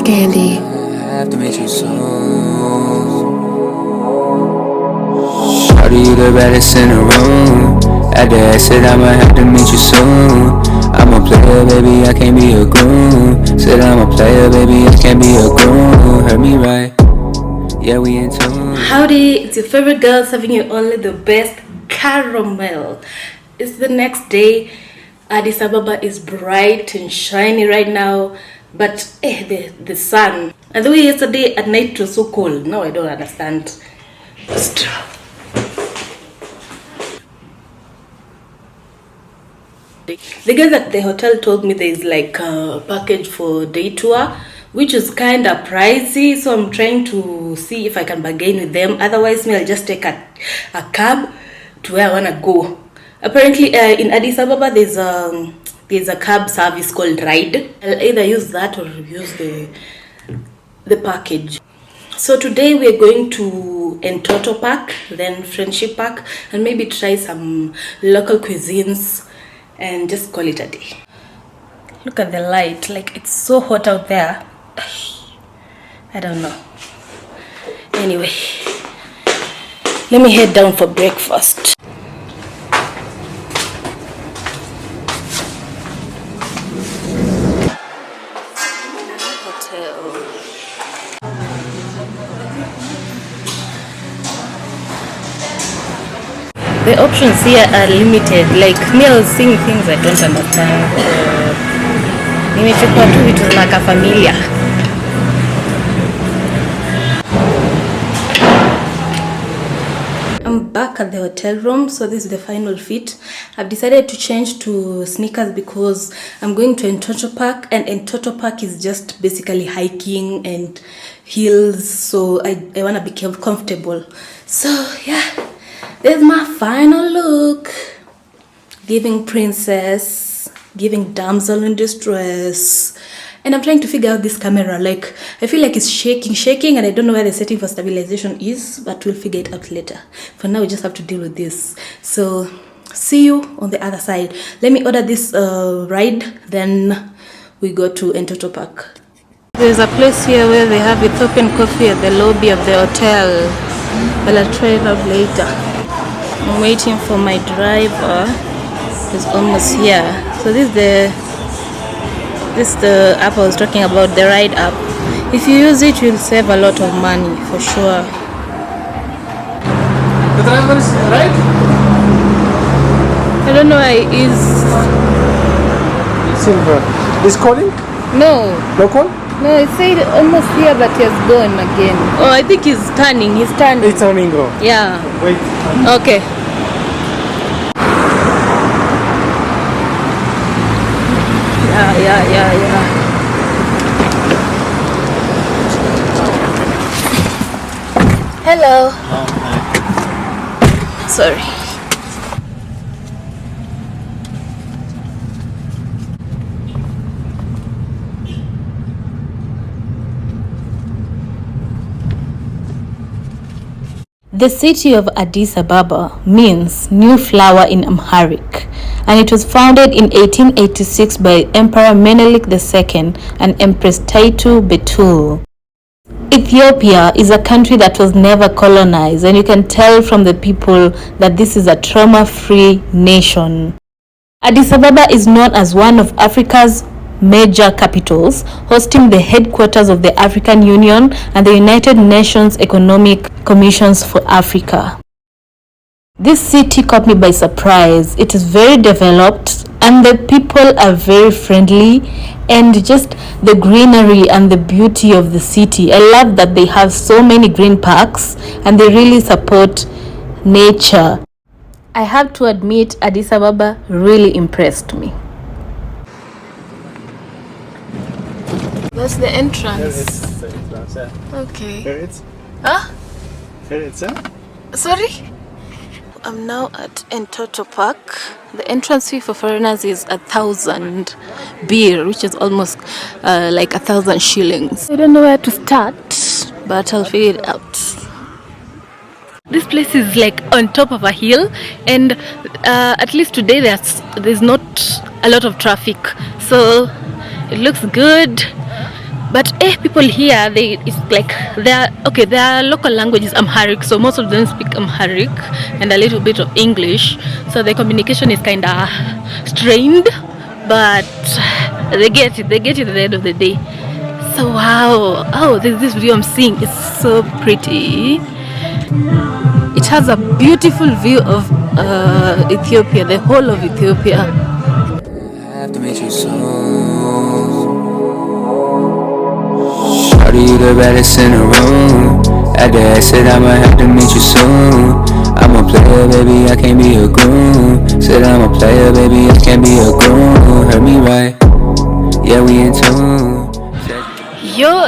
Candy. I have to meet you soon. Shawty, you the baddest in the room. After I said I'ma have to meet you soon. I'm a player, baby, I can't be a groom. Said I'm a player, baby, I can't be a groom. Heard me right, yeah, we in tune. Howdy, it's your favorite girl serving you only the best caramel. It's the next day. Addis Ababa is bright and shiny right now, but the sun. And the way yesterday at night it was so cold. Now I don't understand. The guys at the hotel told me there is like a package for day tour, which is kind of pricey, so I'm trying to see if I can bargain with them. Otherwise, I'll just take a cab to where I want to go. Apparently, in Addis Ababa, there's a cab service called Ride. I'll either use that or use the package. So today we're going to Entoto Park, then Friendship Park, and maybe try some local cuisines and just call it a day. Look at the light, like it's so hot out there. I don't know. Anyway, let me head down for breakfast. The options here are limited. Like me, I was seeing things I don't understand. Nimechukua tu vitu zinaka familia. I'm back at the hotel room, so this is the final fit. I've decided to change to sneakers because I'm going to Entoto Park, and Entoto Park is just basically hiking and hills, so I want to be comfortable. So yeah, there's my final look. Giving princess, giving damsel in distress. And I'm trying to figure out this camera. Like, I feel like it's shaking, and I don't know where the setting for stabilization is, but we'll figure it out later. For now, we just have to deal with this. So, see you on the other side. Let me order this ride, then we go to Entoto Park. There's a place here where they have Ethiopian coffee at the lobby of the hotel. But I'll try it out later. I'm waiting for my driver. He's almost here. So this is the app I was talking about, the ride app. If you use it, you'll save a lot of money for sure. The driver is right? I don't know why is Silver. Is calling? no. No call? No, it said almost here, but he has gone again. Oh, I think he's turning. He's turning. It's turning go. Yeah. Wait. Okay. Yeah. Hello. Sorry. The city of Addis Ababa means new flower in Amharic, and it was founded in 1886 by Emperor Menelik II and Empress Taitu Betul. Ethiopia is a country that was never colonized, and you can tell from the people that this is a trauma-free nation. Addis Ababa is known as one of Africa's major capitals, hosting the headquarters of the African Union and the United Nations Economic Commissions for Africa. This city caught me by surprise. It is very developed and the people are very friendly, and just the greenery and the beauty of the city. I love that they have so many green parks and they really support nature. I have to admit, Addis Ababa really impressed me. That's the entrance. It's the entrance, yeah. Okay. Here it's. Huh? Here it's, Sorry? I'm now at Entoto Park. The entrance fee for foreigners is 1,000 birr, which is almost like 1,000 shillings. I don't know where to start, but I'll figure it out. This place is like on top of a hill, and at least today there's not a lot of traffic, so it looks good. But people here, it's like their local language is Amharic, so most of them speak Amharic and a little bit of English. So the communication is kind of strained, but they get it. They get it at the end of the day. So wow! Oh, this view I'm seeing is so pretty. It has a beautiful view of Ethiopia, the whole of Ethiopia. I have to meet you soon. Shawty, you the baddest in the room. At the exit, I'ma have to meet you soon. I'm a player, baby, I can't be a groom. Said I'm a player, baby, I can't be a groom. Heard me right, yeah, we in tune.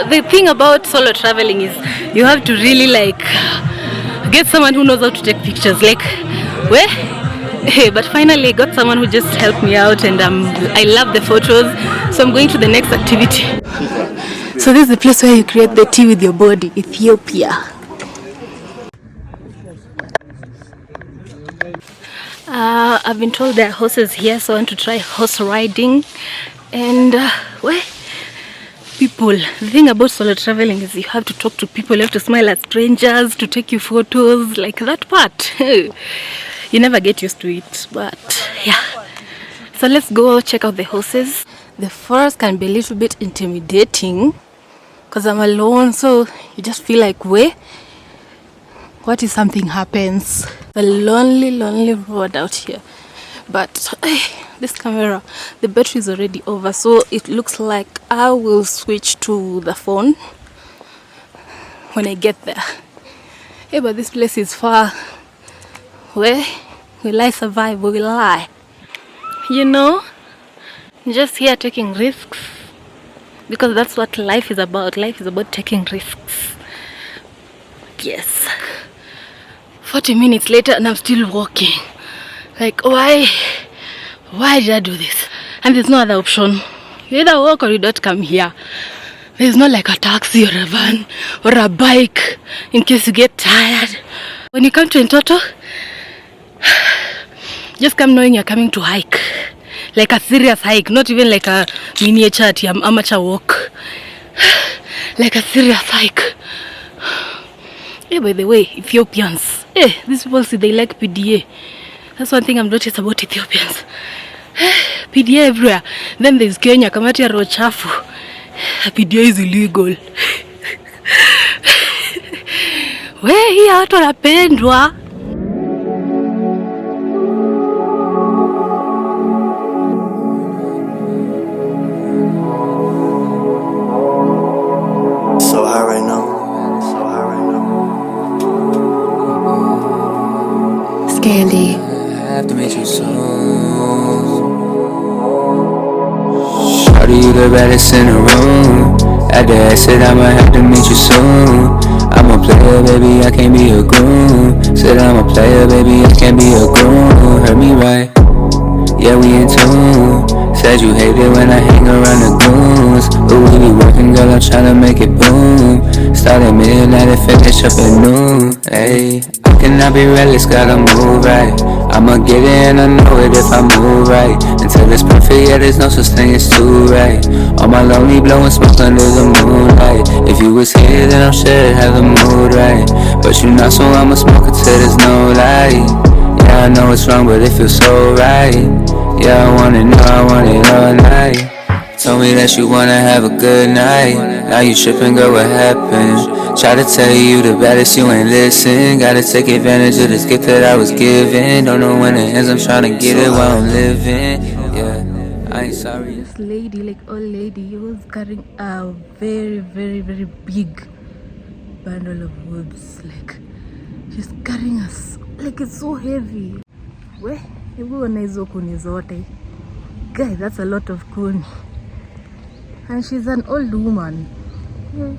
The thing about solo traveling is you have to really like get someone who knows how to take pictures. Like, where? But finally I got someone who just helped me out, and I love the photos. So I'm going to the next activity. So this is the place where you create the tea with your body, Ethiopia. I've been told there are horses here, so I want to try horse riding. And people, the thing about solo traveling is you have to talk to people, you have to smile at strangers, to take you photos, like that part. You never get used to it, but yeah. So let's go check out the horses. The forest can be a little bit intimidating because I'm alone, so you just feel like, what if something happens? A lonely road out here. But this camera, the battery is already over, so it looks like I will switch to the phone when I get there. But this place is far. Where will I survive? Will I? Just here taking risks, because that's what life is about. Life is about taking risks. Yes. 40 minutes later and I'm still walking. Like, why did I do this? And there's no other option. You either walk or you don't come here. There's not like a taxi or a van or a bike in case you get tired. When you come to Entoto, just come knowing you're coming to hike. Like a serious hike, not even like a miniature amateur walk. Like a serious hike. By the way, Ethiopians, these people say they like PDA. That's one thing I've noticed about Ethiopians. PDA everywhere. Then there's Kenya, kamati ya roho chafu. PDA is illegal. Hii watu wanapendwa. Candy. I have to meet you soon. Shawty, you the baddest in the room. At the exit, I'ma have to meet you soon. I'm a player, baby, I can't be a groom. Said I'm a player, baby, I can't be a groom. Heard me right, yeah, we in tune. Said you hate it when I hang around the goons, but we be working, girl, I'm tryna make it boom. Start at midnight and finish up at noon. Ayy, I cannot be reckless, gotta move right. I'ma get it and I know it if I move right. Until it's perfect, yeah, there's no such thing as too right. All my lonely blowing smoke under the moonlight. If you was here, then I'm sure it'd have the mood right. But you not, so I'ma smoke it till there's no light. Yeah, I know it's wrong, but it feels so right. Yeah, I want it all night. Told me that you wanna have a good night. Now you tripping, girl, what happened? Try to tell you the baddest, you ain't listen. Gotta take advantage of this gift that I was given. Don't know when it ends, I'm trying to get it while I'm living. Yeah, I ain't sorry. This lady, like old lady, was carrying a very, very, very big bundle of woods. Like, she's carrying us, like it's so heavy. Guys, that's a lot of kuni. And she's an old woman. Yeah.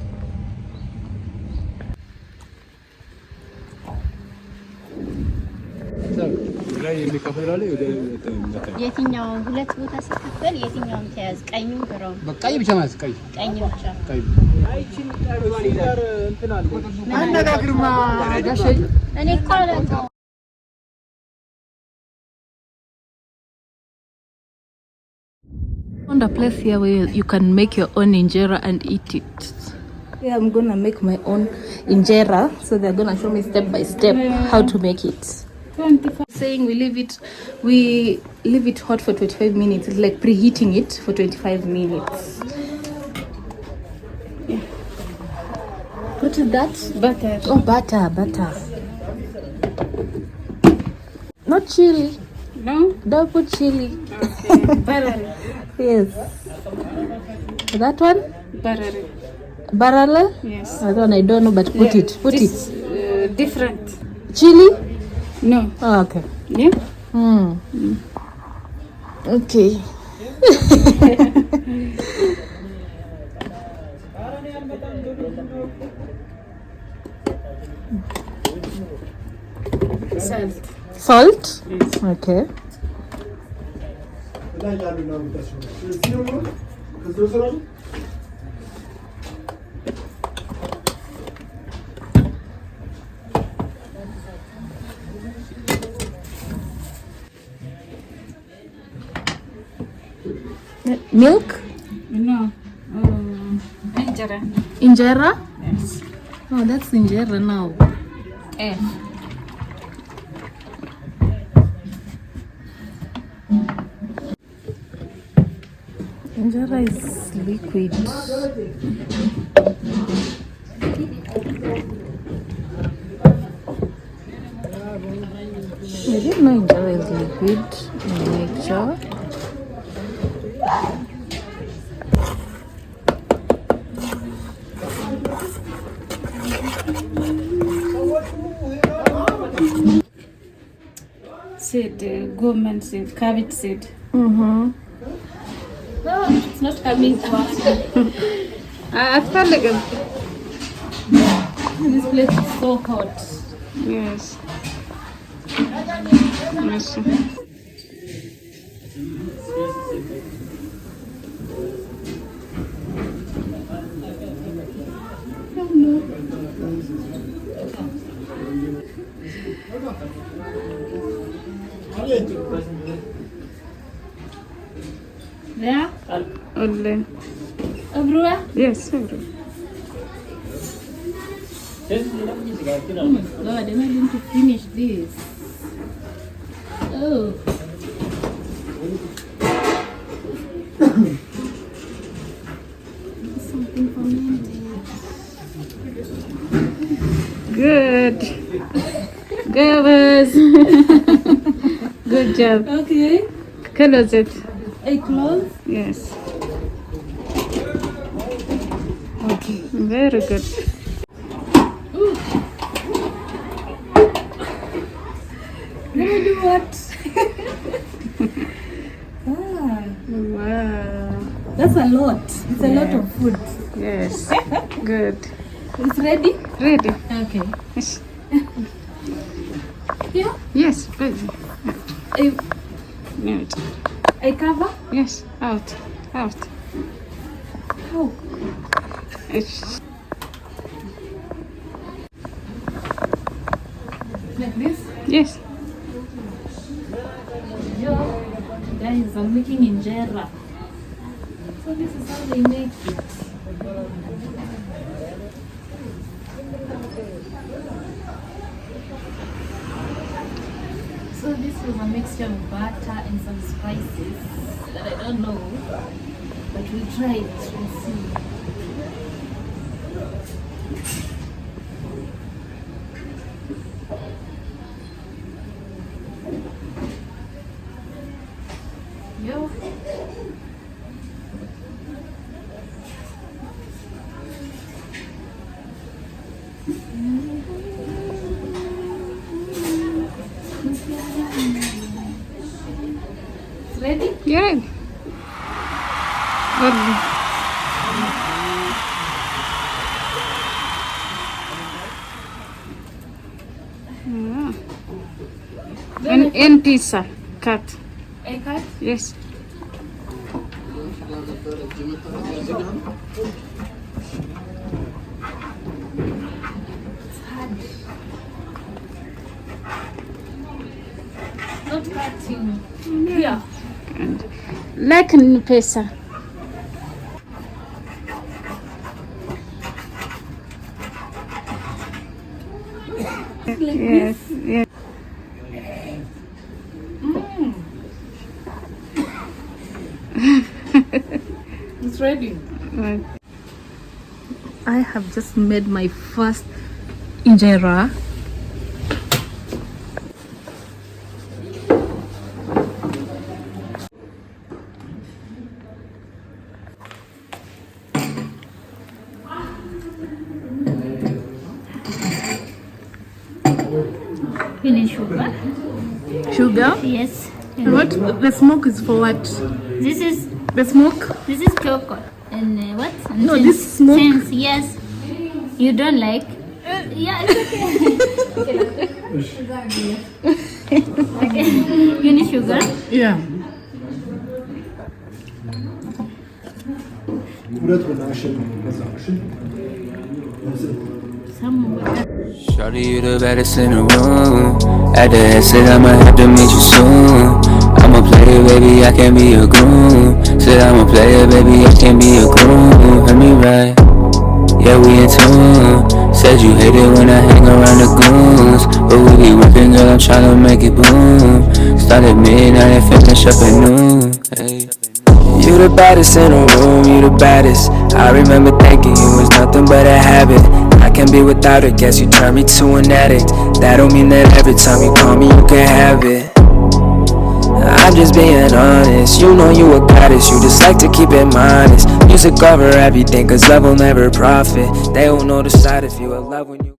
የትኛው ሁለት ቦታ ሲከፈል የትኛውም ተያዝ ቀኙም ግራው በቃይ ብቻ ማለት ቀይ ቀኝ ብቻ ቀይ አይቺን ጋር እንትን አለ አነጋግርማ ጋሼ እኔ እኮ Found a place here where you can make your own injera and eat it. Yeah, I'm gonna make my own injera, so they're gonna show me step by step how to make it. 25. Saying we leave it hot for 25 minutes. It's like preheating it for 25 minutes. Yeah. What is that? Butter. Oh, butter. Not chili. No? Don't put chili. Okay. Butter. Yes. That one? Butter. Barala? Yes. That one I don't know, but put it. Put this, it. Different. Chili? No. Oh, okay. Yeah? Okay. Salt? Yes. Okay. Milk? No. Injera. Injera? Yes. Oh, that's injera now. Eh. Injera is liquid. I didn't know injera is liquid in nature. Seed, government seed, cabbage seed. Mm-hmm. No, it's not coming to us. I felt like this place is so hot. Yes. Yes. Yeah? Only. Everywhere? Yes, everywhere. Oh my god, am I going to finish this? Oh. Something fermented. Good. Girls. Good job. Okay. Close it. I close? Yes. Okay. Very good. Let me do what? Wow. That's a lot. It's a lot of food. Yes. Good. It's ready? Ready. Okay. Yes. Yeah? Yes, ready. I, Mute. I cover? Yes. Out. Out. How? It's Like this? yes. Yo, guys, I'm making injera. So this is how they make it. So this was a mixture of butter and some spices that I don't know, but we tried. We'll see. Yo. Ready? Yeah. Good. Yeah. And pizza cut. I cut? Yes. Not cutting. Here. And like in pizza. Yes, yes. It's ready. I have just made my first injera. You need sugar? Sugar? Yes. And what? The smoke is for what? This is The smoke? choco. And what? And No, this smoke. sense, yes. You don't like? Yeah, it's okay. Okay. You need sugar? Yeah. Some water. Shorty, you the baddest in the room. At the exit, I'ma have to meet you soon. I'm a player, baby, I can't be a groom. Said I'm a player, baby, I can't be a groom. Heard me right, yeah, we in tune. Said you hate it when I hang around the goons, but we be working, girl, I'm tryna make it boom. Start at midnight and finish up at noon. Hey. You the baddest in the room, you the baddest. I remember thinking you was nothing but a habit. I can't be without it, guess you turned me to an addict. That don't mean that every time you call me you can have it. I'm just being honest, you know you a goddess. You just like to keep it modest. Music cover everything, cause love will never profit. They don't know the side if you in love when you